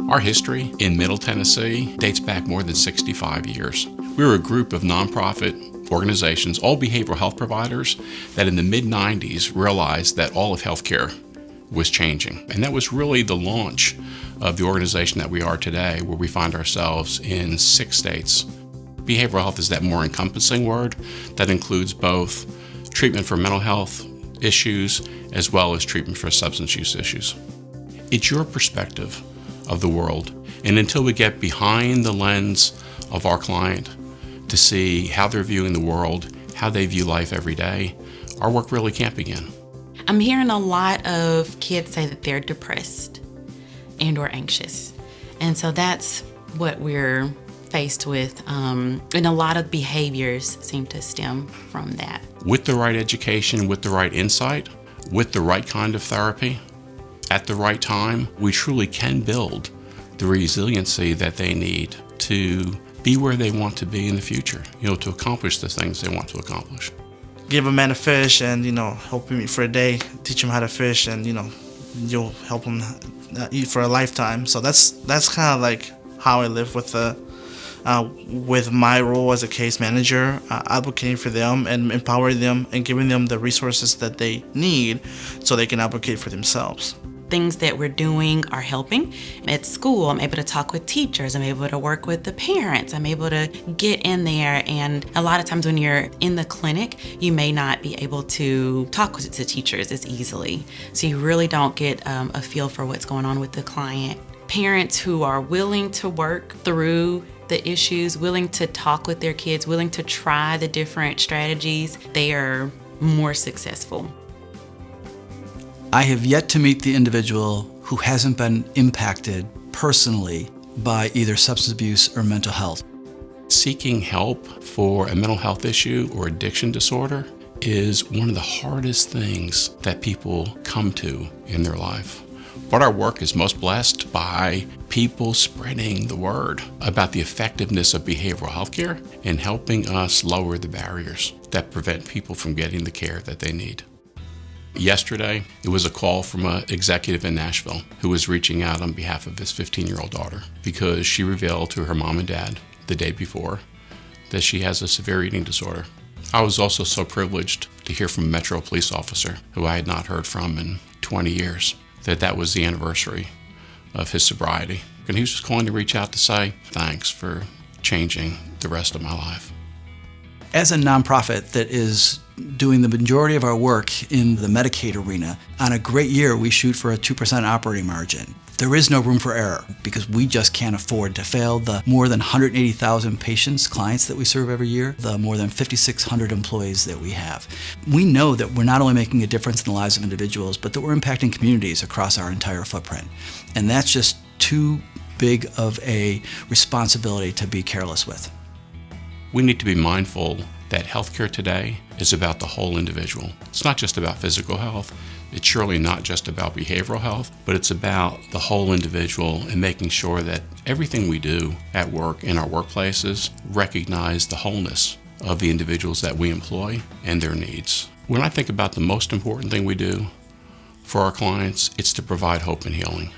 Our history in Middle Tennessee dates back more than 65 years. We were a group of nonprofit organizations, all behavioral health providers, that in the mid-90s realized that all of healthcare was changing. And that was really the launch of the organization that we are today, where we find ourselves in 6 states. Behavioral health is that more encompassing word that includes both treatment for mental health issues as well as treatment for substance use issues. It's your perspective of the world. And until we get behind the lens of our client to see how they're viewing the world, how they view life every day, our work really can't begin. I'm hearing a lot of kids say that they're depressed and or anxious. And so that's what we're faced with. And a lot of behaviors seem to stem from that. With the right education, with the right insight, with the right kind of therapy, at the right time, we truly can build the resiliency that they need to be where they want to be in the future, to accomplish the things they want to accomplish. Give a man a fish and, help him eat for a day, teach him how to fish, and, you'll help him eat for a lifetime. So that's kind of like how I live with my role as a case manager, advocating for them and empowering them and giving them the resources that they need so they can advocate for themselves. Things that we're doing are helping. At school, I'm able to talk with teachers. I'm able to work with the parents. I'm able to get in there. And a lot of times when you're in the clinic, you may not be able to talk to teachers as easily. So you really don't get a feel for what's going on with the client. Parents who are willing to work through the issues, willing to talk with their kids, willing to try the different strategies, they are more successful. I have yet to meet the individual who hasn't been impacted personally by either substance abuse or mental health. Seeking help for a mental health issue or addiction disorder is one of the hardest things that people come to in their life. But our work is most blessed by people spreading the word about the effectiveness of behavioral health care and helping us lower the barriers that prevent people from getting the care that they need. Yesterday, it was a call from an executive in Nashville who was reaching out on behalf of his 15-year-old daughter because she revealed to her mom and dad the day before that she has a severe eating disorder. I was also so privileged to hear from a Metro police officer who I had not heard from in 20 years that was the anniversary of his sobriety. And he was just calling to reach out to say thanks for changing the rest of my life. As a nonprofit that is doing the majority of our work in the Medicaid arena, on a great year we shoot for a 2% operating margin. There is no room for error because we just can't afford to fail the more than 180,000 patients, clients that we serve every year, the more than 5,600 employees that we have. We know that we're not only making a difference in the lives of individuals, but that we're impacting communities across our entire footprint. And that's just too big of a responsibility to be careless with. We need to be mindful that healthcare today is about the whole individual. It's not just about physical health. It's surely not just about behavioral health, but it's about the whole individual and making sure that everything we do at work in our workplaces recognize the wholeness of the individuals that we employ and their needs. When I think about the most important thing we do for our clients, it's to provide hope and healing.